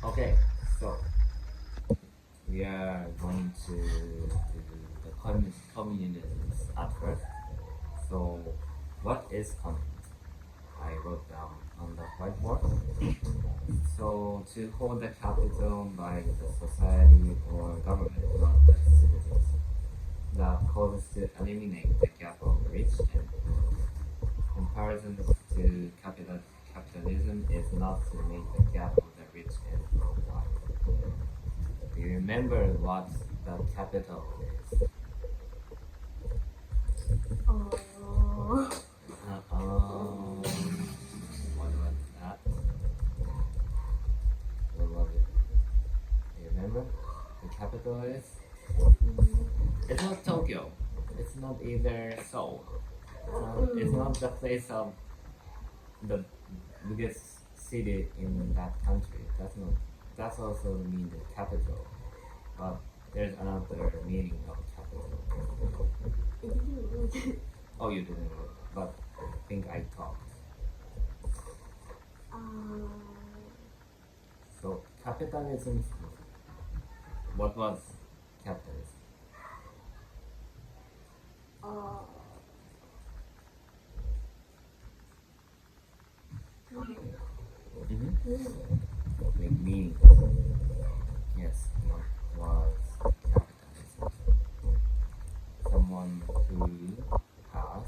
Okay, so we are going to do the communism at first. So, what is communism? I wrote down on the whiteboard. So, to hold the capital by the society or government, not the citizens, that causes to eliminate the gap of rich and poor. Comparison to capitalism is not to make the gap of the rich and poor wide. Do you remember what the capital is? Oh. What was that? What was it? Do you remember? The capital is? It's not Tokyo. It's not either Seoul. It's not the place of the biggest city in that country. That's not. That's also mean the capital. But there's another meaning of capital. I didn't wrote it. Oh, you didn't know, but I think I talked. So capitalism. What was capitalism? Like meaning. Yes, what was capitalism? Someone who has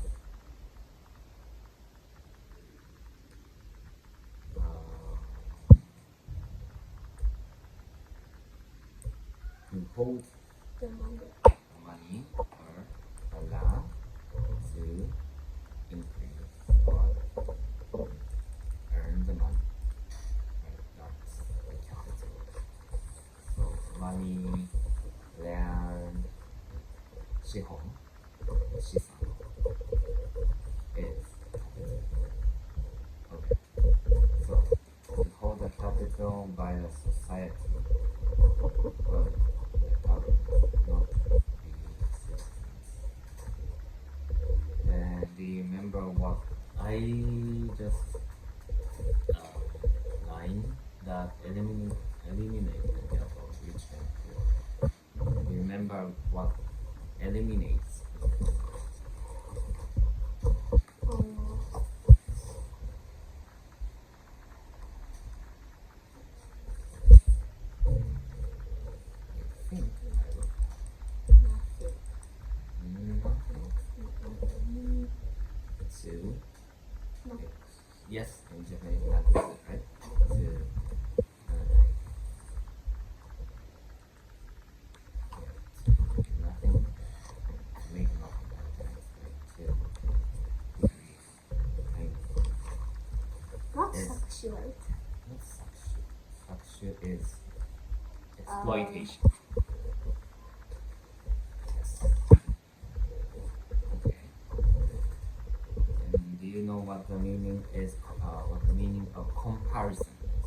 who holds The manga. money or allow to increase or earn the money. Right? That's the capital. So money, land, 資本, 資産 is capital. Okay. So to hold the capital by the society, well, the government, not the citizens. And do you remember what I just line that eliminate the gap of rich and poor? Do you remember what eliminates? I think I wrote nothing. To yes, in Japanese that is it, right? To nothing. Make nothing like to decrease. Right? What's Yes. sakushu, right? What's sakushu? Sakushu is exploitation. Yes. Okay. And do you know what the meaning is? What the meaning of comparison is?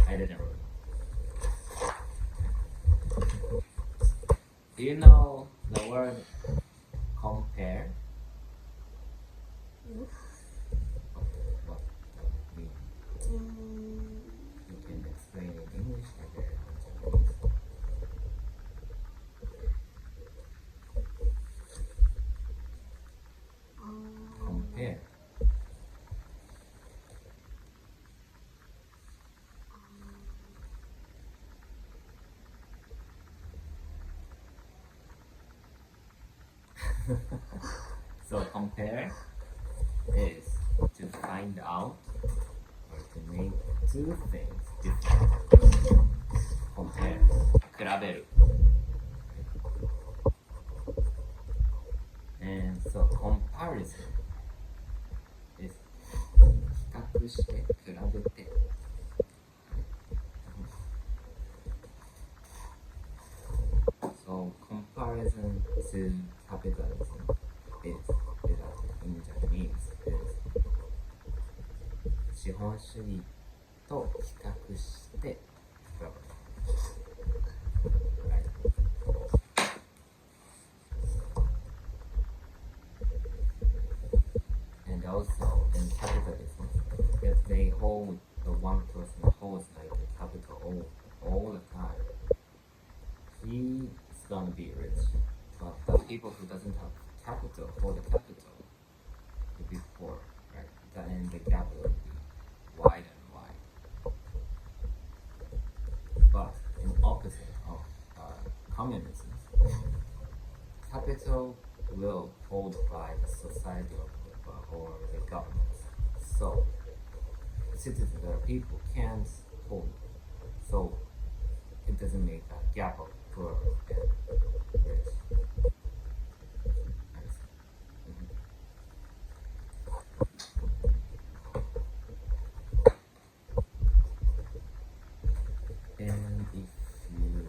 I didn't really. Do you know the word compare? Yes. What does it mean? You can explain in English or in Japanese. Compare. So compare is to find out or to make two things different. Compare. 比べる. And so comparison is 比較して比べて. So comparison to capitalism is in Japanese is 資本主義と比較して比べる. Right. And also in capitalism, if they hold the one person holds like the capital all the time, he is gonna be rich. But the people who doesn't have capital for the capital will be poor, right? Then the gap will be wide and wide. But in opposite of communism, capital will hold by the society or the government. So citizens or people can't hold. So it doesn't make a gap of poor and rich. Mhm. And if you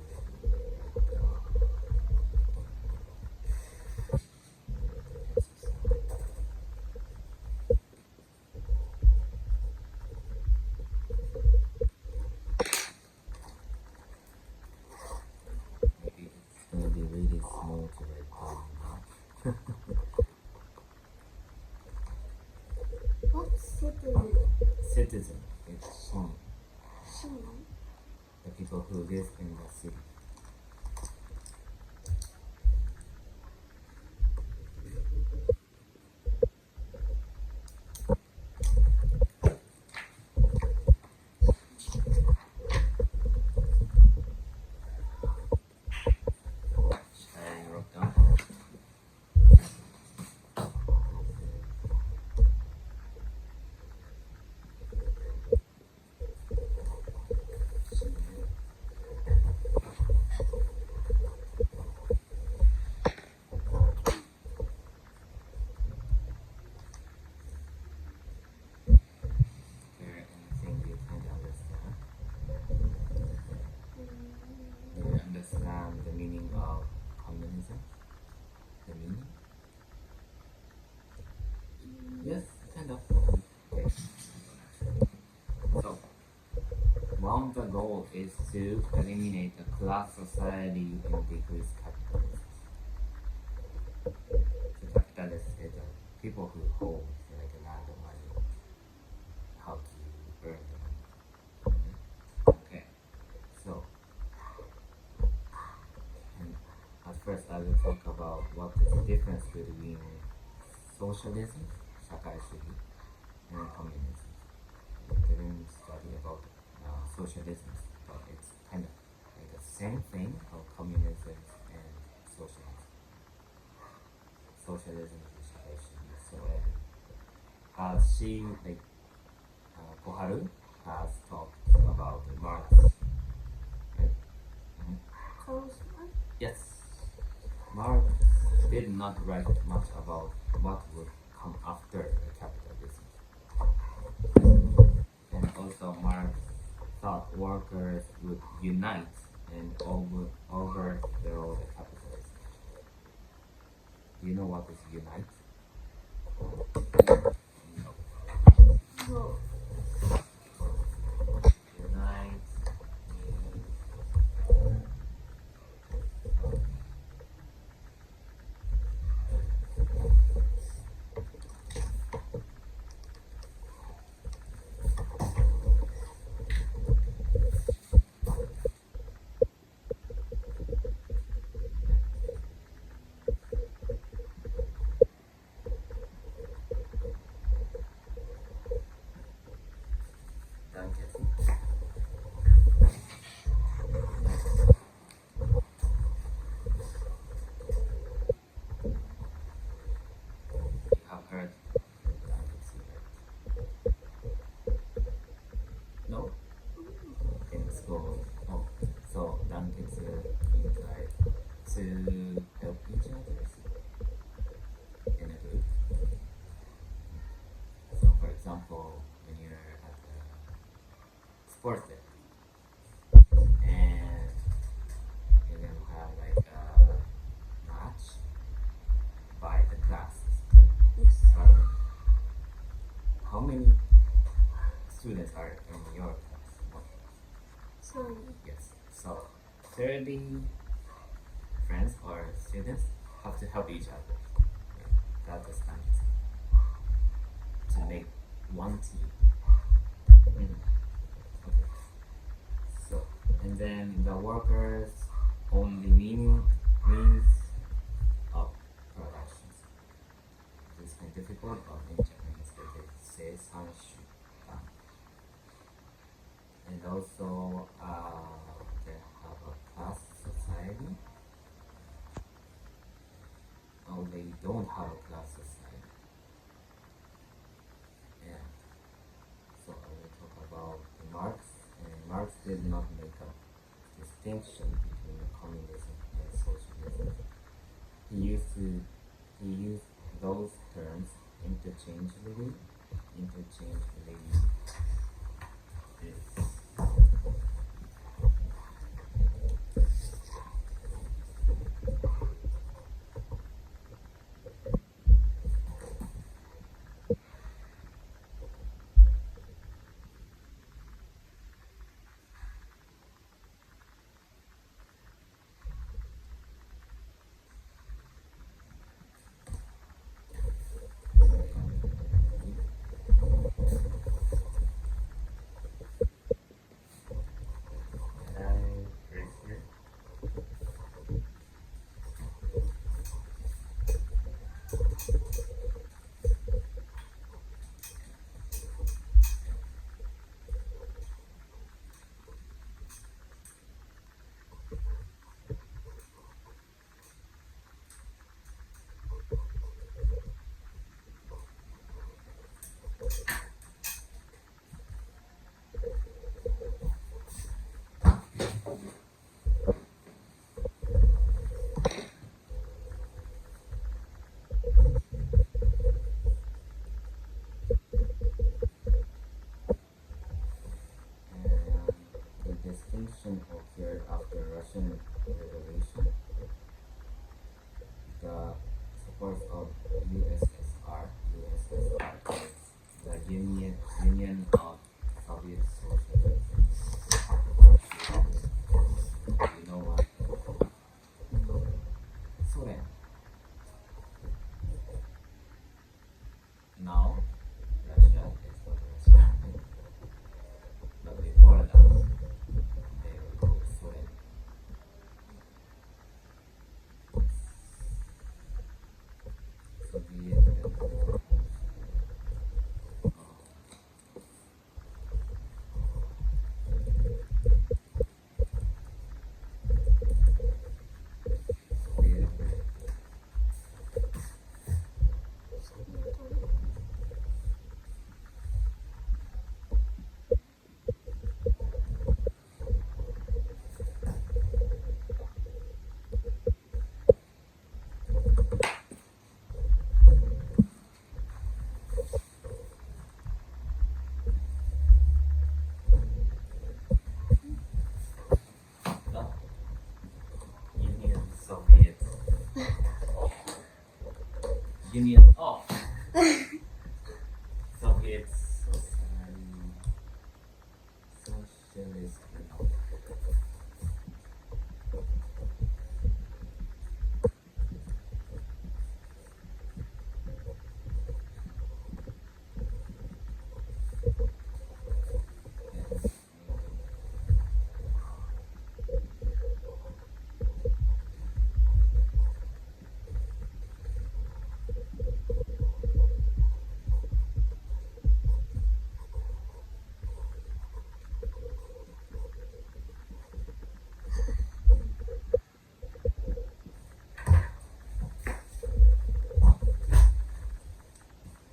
maybe it's gonna be really small to write down now. What's citizen? Citizen, it's Shin, Shin. the people who live in the city. I wrote down. There anything you can understand? Do you understand the meaning of communism? The meaning? Yes, kind of. Okay. So, one of the goal is to eliminate the class society and decrease capitalism. So capitalists is the people who hold like a lot of money, how to earn the money. Okay. So, and at first I will talk about what is the difference between socialism, 社会主義, and communism. We didn't study about socialism, but it's kind of like the same thing of communism and socialism. Socialism is 社会主義. So as she like Koharu has talked about Marx, right? Mhm. Carl Marx. Yes, Marx did not write much about what would come after the capitalism. And also Marx thought workers would unite and overthrow the capitalism. Do you know what is unite? No. No. Unite means you have heard Danketsu, right? No? In school. Oh, so Danketsu means like to help each other in a group. So for example, when you're at a sports day and you're gonna have like a match by the classes. Yes. But how many students are in your class? One class. Sorry. Yes. So 30 friends or students have to help each other. That's the standard. To make one team. Okay. then the workers only means of production. This is kind of difficult, but in Japanese they say sanshukan. And also they have a class society. Oh, they don't have a class society. And so I will talk about Marx. And Marx did not make a distinction between communism and socialism. He used those terms interchangeably. This. The distinction occurred after Russian Revolution. The support of USSR is the Union of Soviet Socialism. You know what? Soviet. Now Russia is not Russia. But before that, they were called Soviet. Soviet. Union Soviet Union of Soviet Society Socialist Republic.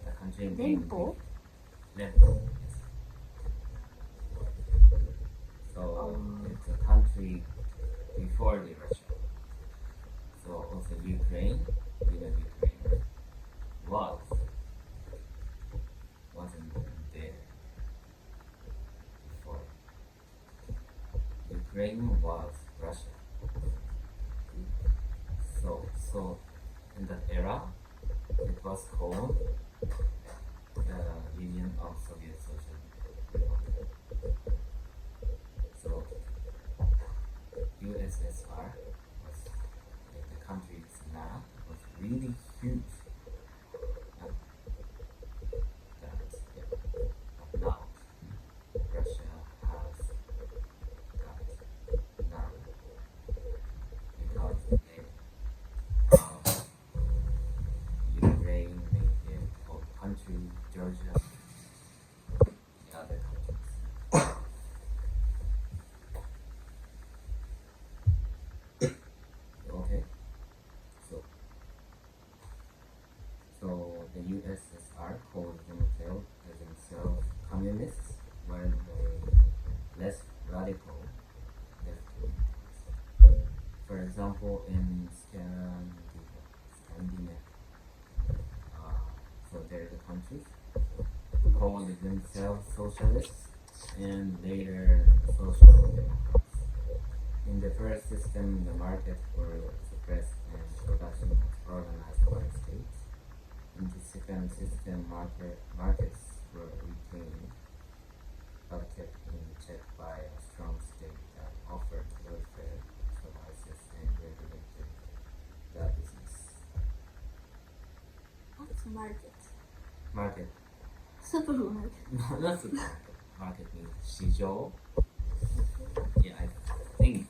The country name Lempo? Lempo. So it's a country before the Russia. So also Ukraine, even Ukraine wasn't there before. Ukraine was Russia. So in that era, it was called the Union of Soviet Socialist Republic. So USSR was like the country's map was really huge. And but now Russia has got example, in Scandinavia, so there are the countries called themselves socialists and later social democrats. In the first system, the markets were suppressed and production was organized by states. In the second system, markets were retained but kept in check by a strong state that offered welfare services and regulated the business. What's a market? Market, Supermarket. not supermarket. Market means 市場. Yeah, I think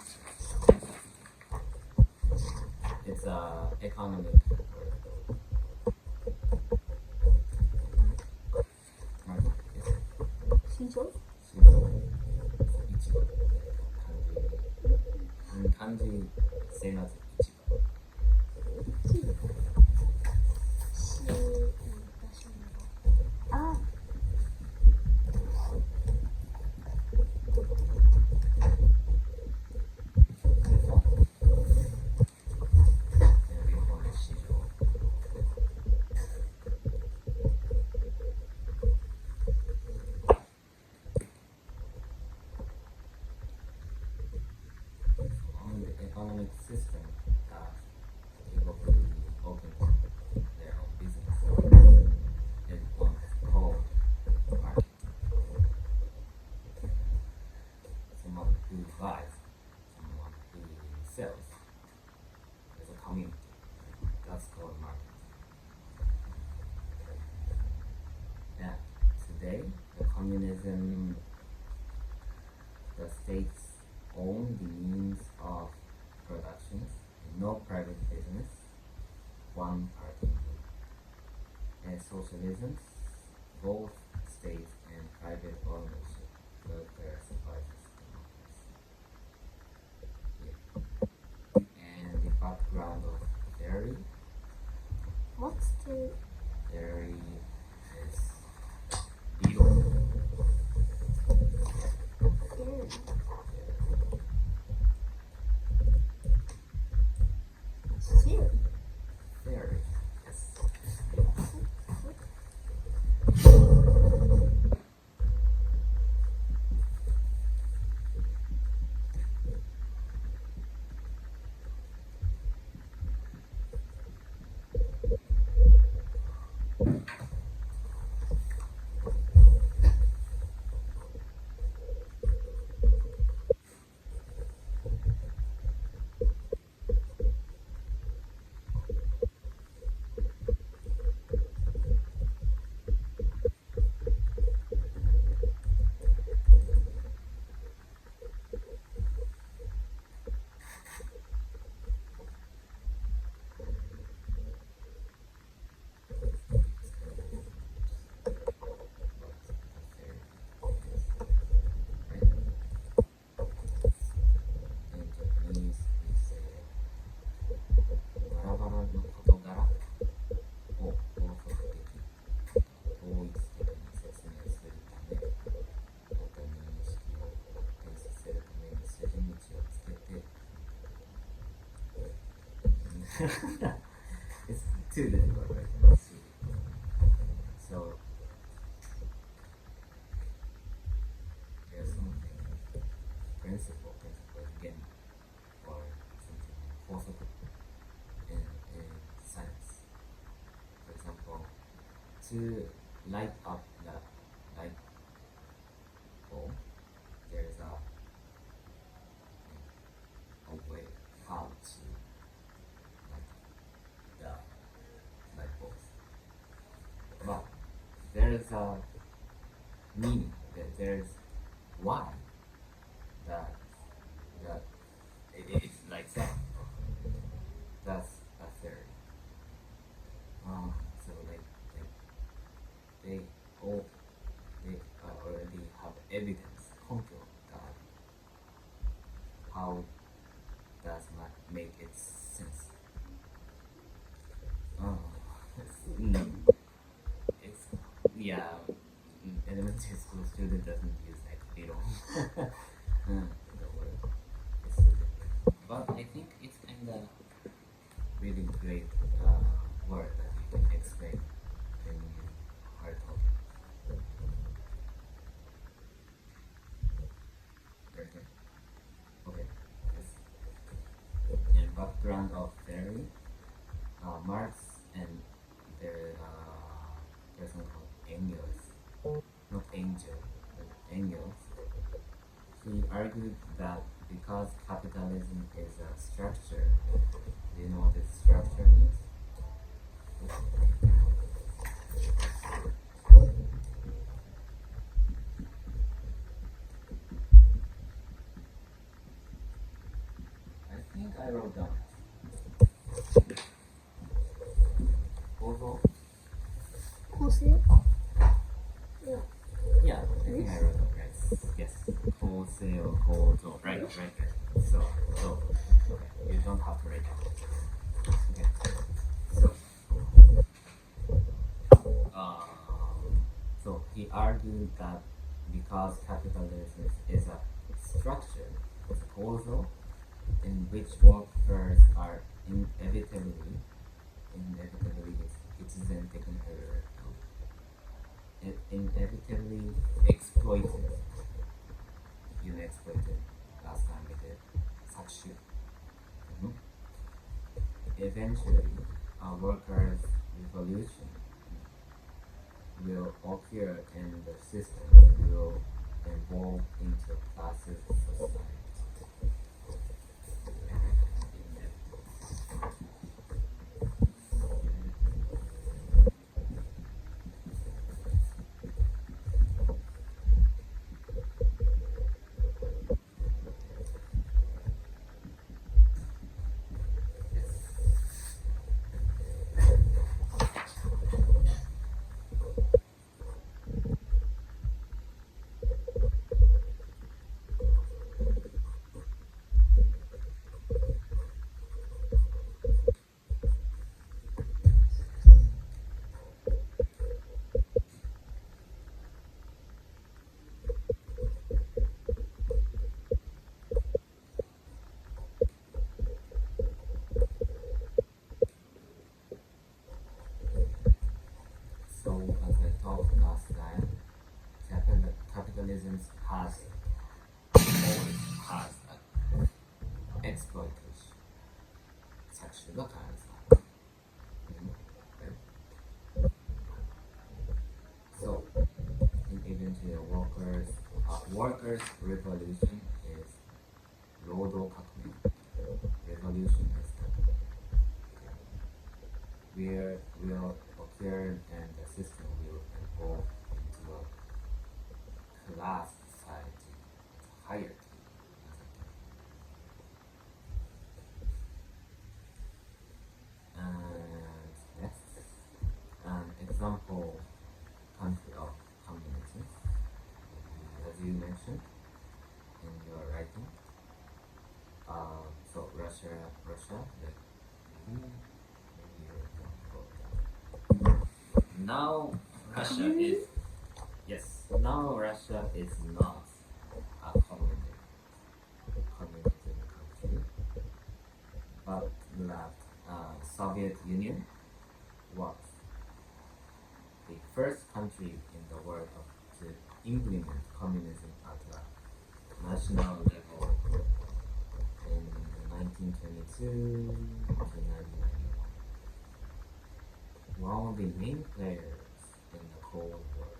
it's a economic word. Market, yes. 市場市場、市場、漢字、same as 市場。あ、日本の市場。On the economic system that people who open their own business is what's called market. Someone who buys, someone who sells is a community. That's called market. And today, the communism, the states own the means of production, no private business, one party rule. And socialism, both state and private ownership, welfare survives democracy. Yeah. And the background of theory, what's the theory is legal. theory? Theory. Theory, yes. In Japanese, we say バラバラの事柄を法則的、統一的に説明するため、元の認識を提出するために筋道をつけてIt's too difficult, right? So there's something principle again or something 法則 in science. For example, to light up the light bulb, there's a way how to light the light bulbs. But there's a meaning, there's why that it's like that. That's a theory. So they all they already have evidence, 根拠がある how does not make it sense. It's yeah. Elementary school student doesn't use like little the word. It's so different. But I think it's kind great word that you can explain when you are talking. Okay. Okay. Yes. And background of theory, Marx and the person called Engels, not Angel, but Engels. He argued that because capitalism is a structure, do you know what this structure means? I think I wrote down. Although, 構成 Yeah. yeah, I think I wrote down right. Yes, 構成 or 構造. Right, right. So, okay, you don't have to write down. Okay. So, so he argued that because capitalism is a structure, it's a causal, in which workers are inevitably citizen technical inevitably exploited. You know, exploited. Last time we did. Sakshu. Eventually, a workers' revolution will occur and the system will evolve into a classes society. So, as I talked last time, capitalism has always has an exploitation. 搾取が必ずある。So, eventually, workers' revolution is 労働革命 revolution is where will occur and the system will evolve into a class society, hierarchy. And next, an example country of communism, as you mentioned in your writing. So Russia, maybe now Russia is yes. Now Russia is not a communism country, but that Soviet Union was the first country in the world to implement communism at a national level in 1922 to 1991. One of the main players in the Cold War.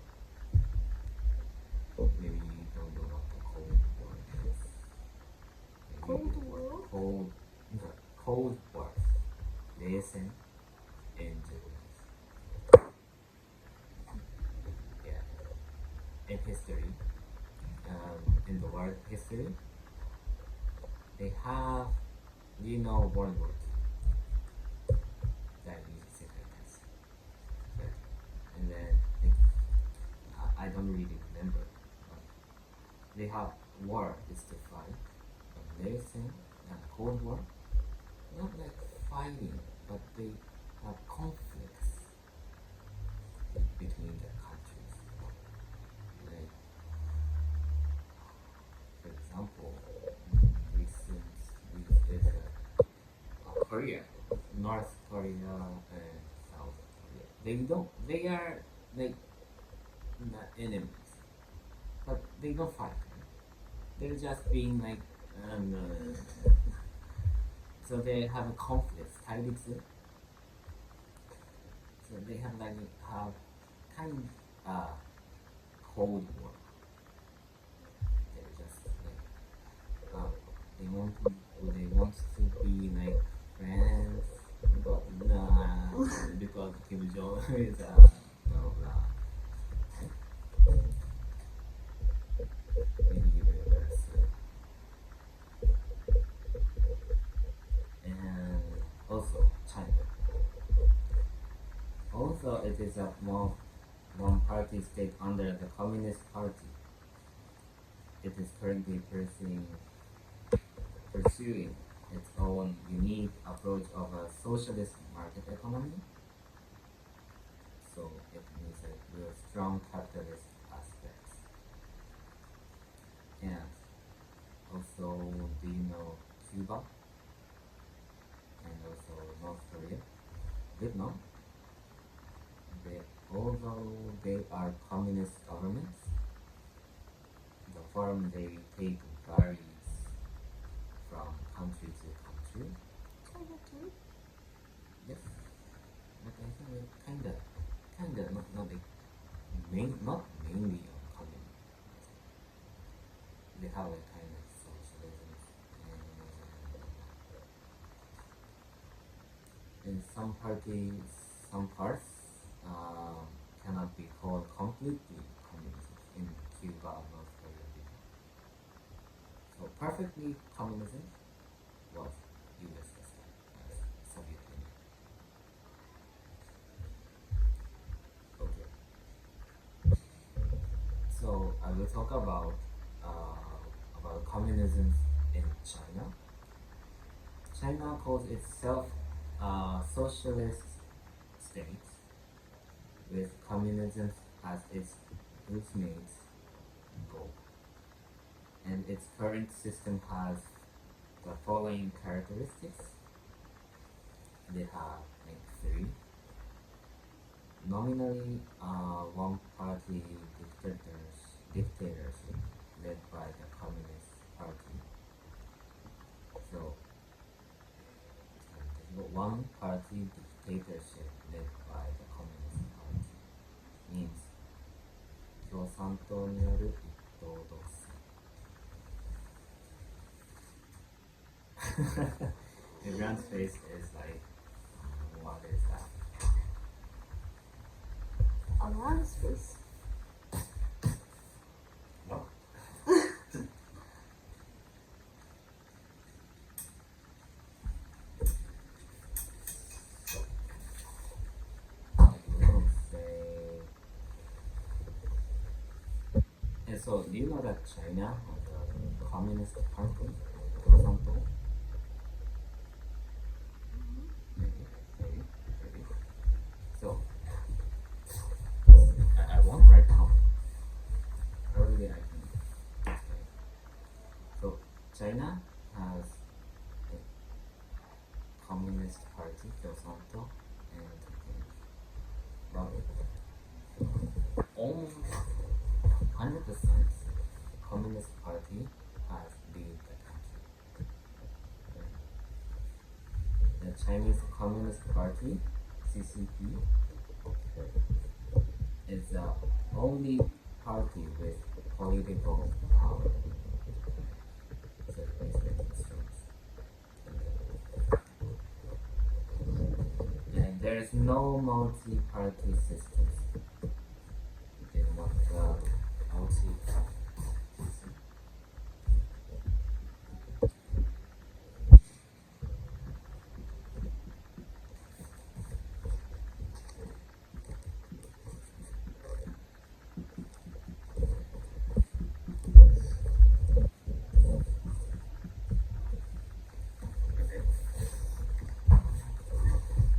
Maybe you don't know what the Cold War is. Cold War? Cold War. 冷戦 in Japanese. Yeah. In history, in the world history, they have, do you know World War II? Yeah. And then, I don't really remember, but they have war is to fight, but listen, Cold War, not like fighting, but they have conflicts between the countries. Like, for example, recent is Korea, North Korea and South Korea. They are like not enemies, but they don't fight. They're just being like, so they have conflicts,対立. So they have like have kind of cold war. They're just like they want to be like friends, but nah, because Kim Jong is blah blah blah. Maybe universe. And also China. Also, it is a one-party state under the Communist Party. It is currently pursuing its own unique approach of a socialist market economy. So it means a real strong capitalist aspects. And also, do you know Cuba and also North Korea, Vietnam? Although they are communist governments, the form they take varies from country to country. China too? Yes, but I think it kinda, not like not mainly on communism. They have a kind of socialism, and in some parts cannot be called completely communism in Cuba, North Korea, Vietnam. So perfectly communism was USSR, Soviet Union. Okay. So I will talk about communism in China. China calls itself a socialist state with communism as its ultimate goal. And its current system has the following characteristics. They have like three. Nominally, one-party dictatorship led by the Communist Party. So, one-party dictatorship led by the Communist Party means 共産党による一党独裁. Everyone's face is like, what is that? A man's face. No. And so, do you know that China was a communist country? 共産党? Maybe. So, I won't write down. Probably I can explain. So, China has a communist party, 共産党, and almost 100% communist party has lead the country. The Chinese Communist Party, CCP, is the only party with political power. So it basically constraints. And there is no multi-party systems. They want the multi-party system.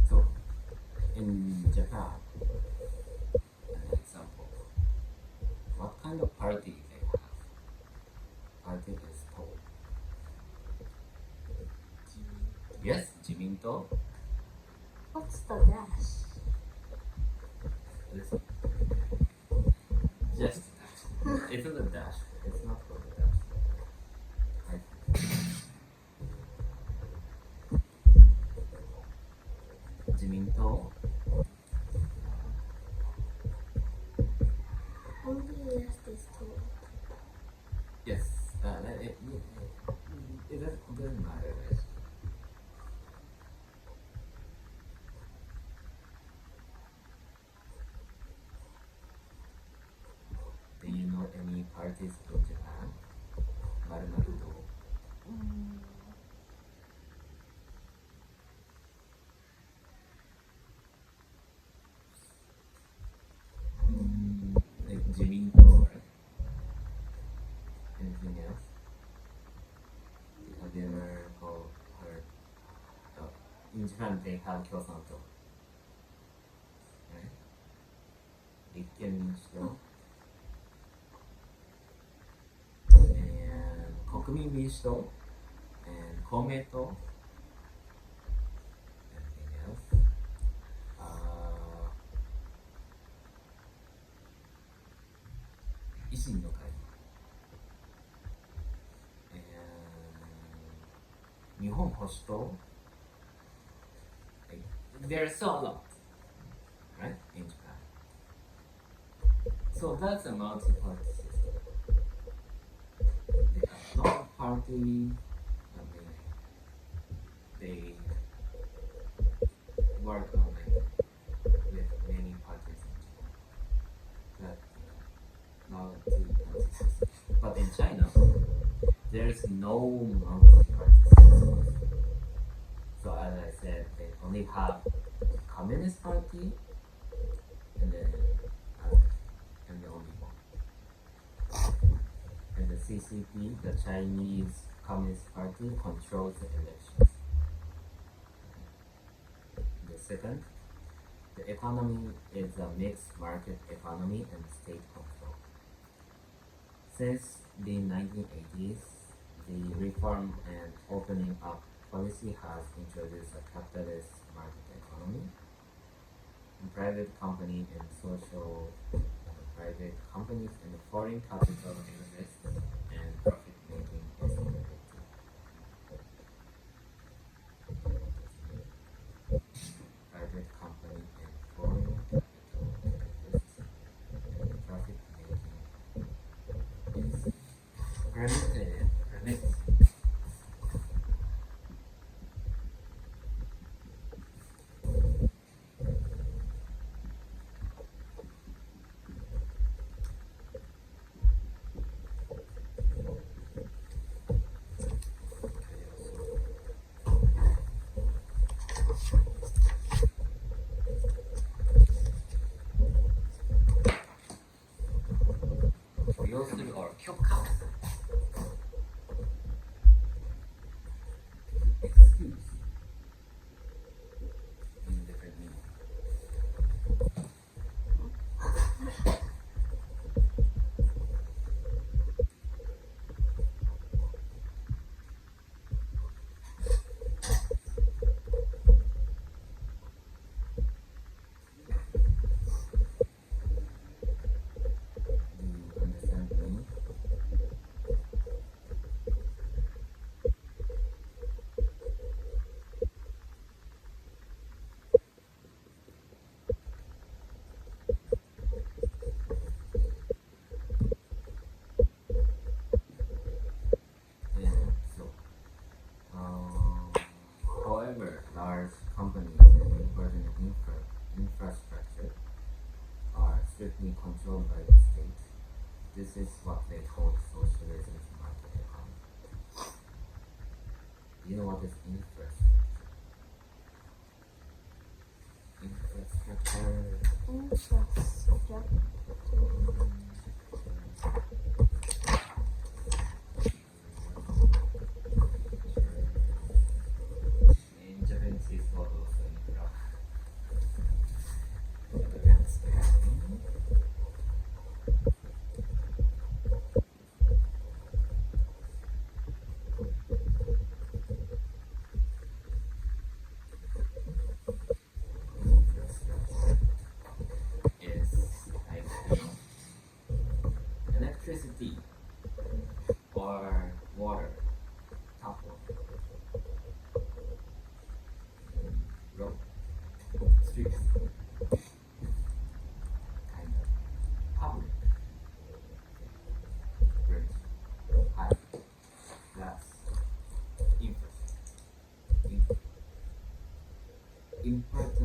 So, in Japan, an example, what kind of party they have? Party is called, yes, 自民党. What's the dash? It's just it's in the dash. It's not called the dash. Right. Jiminto. Only yes this too. Yes. It doesn't matter. Do you know any parties in Japan? Marumaru. Like Jiminto, right? Anything else? Have you ever heard? In Japan, they have Kyosanto, right? Rikken Minshito and Kokumin Minshito and Komeito. Anything else? Ishin no Kai and Nihon Hoshito. There's so a lot, right, in Japan. So that's a multi-party system. They have a lot of party. They work on with many parties in Japan. But multi-party system. But in China, there's no multi-party system. So as I said, they only have Communist Party and then and the only one. And the CCP, the Chinese Communist Party, controls the elections. The second, the economy is a mixed market economy and state control. Since the 1980s, the reform and opening up policy has introduced a capitalist market economy. Private company and social private companies and foreign capital invest and profit making is limited. Private company and foreign capital invest and profit making is permitted. or Kyoka. Excuse in different meaning. Do you understand the meaning? Yeah, so, however, large companies and important infrastructure are strictly controlled by the state. This is what they call socialism's market economy. You know what is infrastructure? In Japanese, it's called also infra.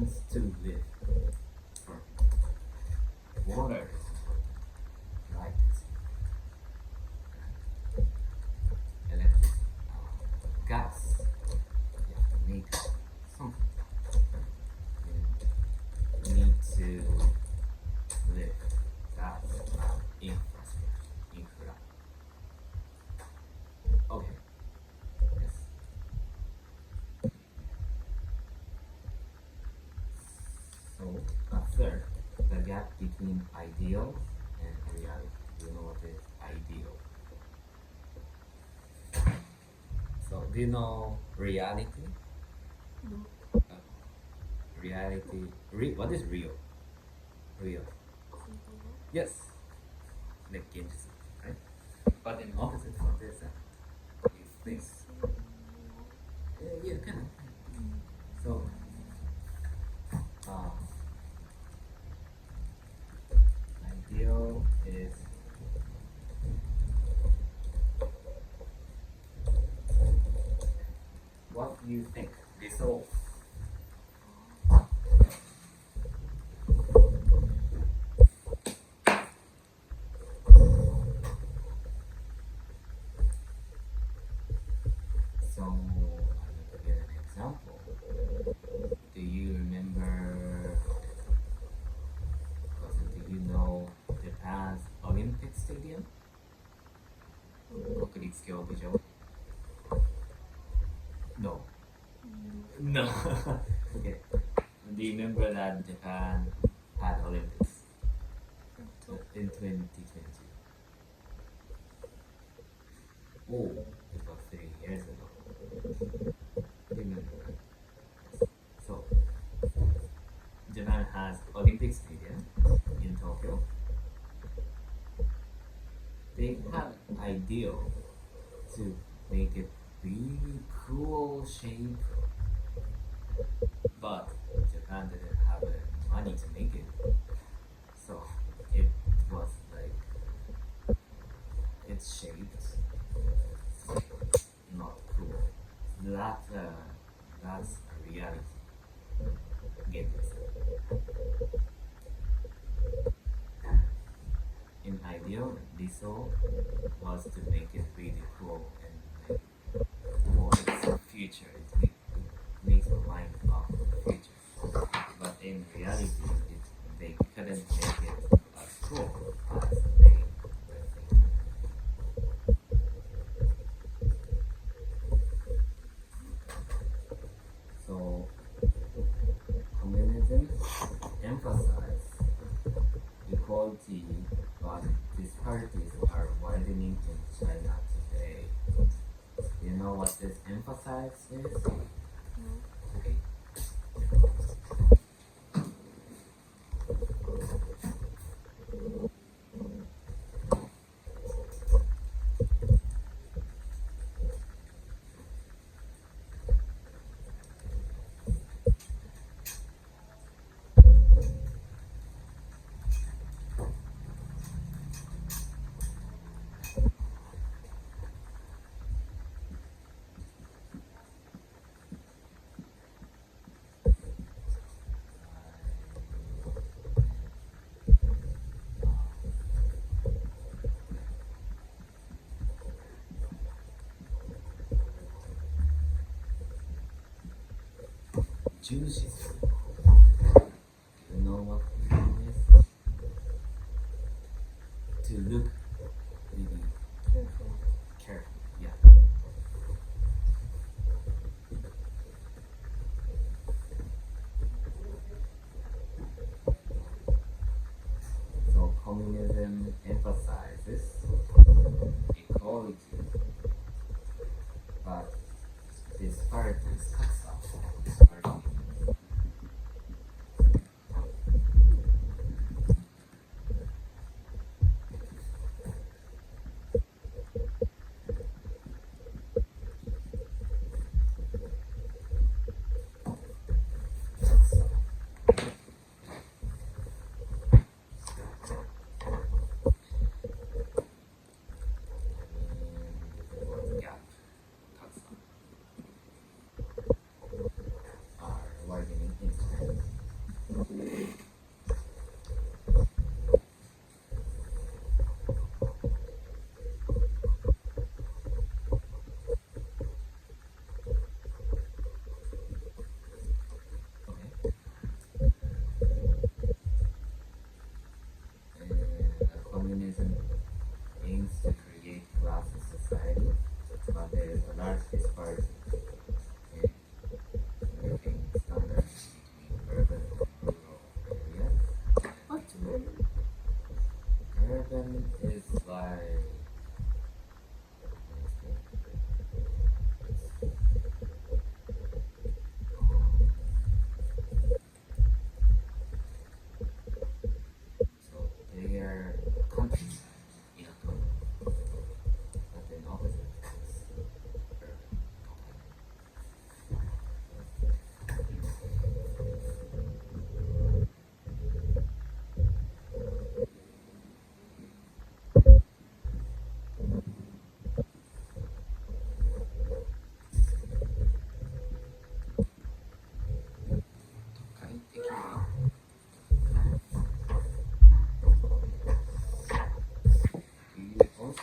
things to live. For water is important, light is important, electric, gas. You have to make something. You need to live. That's infrastructure, infra. Okay. Yes. So, third, the gap between ideal and reality. You know what is ideal? So, do you know reality? No. Reality. What is real? Real. Something else. Yes. Like Genjutsu, right? But in opposite of this, you think. Yeah, kind of. So, ideal is what you think. This all. So, I need to get an example. Do you remember? Do you know Japan's Olympic Stadium? 国立競技場 No. No. Okay. Do you remember that Japan had Olympics in 2020? Oh, it was 3 years ago. Remember, right? Yes. So, Japan has Olympic Stadium in Tokyo. They had an ideal to make it really cool shape, but Japan didn't have the money to make it, so it was like it's shaped not cool. That's a reality. Get this. In ideal, Liso was to make it really cool and like for its future. It makes the mind of the future. But in reality, they couldn't make it as cool as they were thinking. So, communism emphasizes equality, but disparities are widening in China today. Do you know what this emphasizes is? No. Okay. Juices. You know what it is? To look really Careful. careful. Yeah. So communism emphasizes equality, but disparities cuts off disparity. Gap cuts off.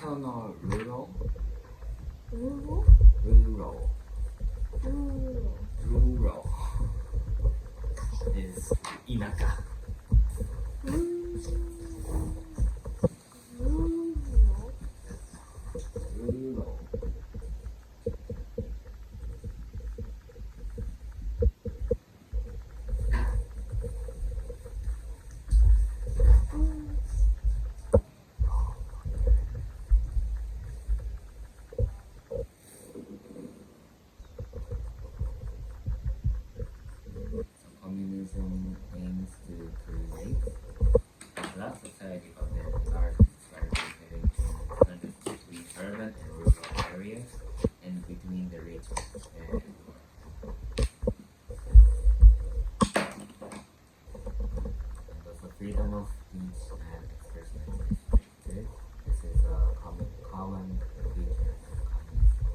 external rural rural? rural rural. rural is 田舎 rural. rural So communism aims to create a flat society, but then large distributed between urban and rural areas and between the rich and poor. And also freedom of speech and expression is restricted. This is a common feature of communism.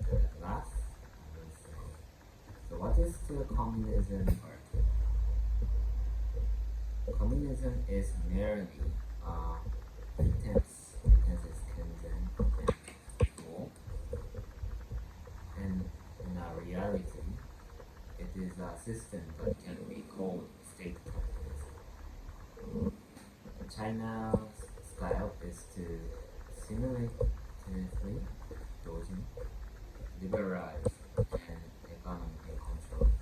And at last, I will say, so what is the communism party? Communism is merely pretense is Kenzen and goal, and in our reality, it is a system that can be called state capitalism. China's style is to simultaneously dodging, liberalize, and economically control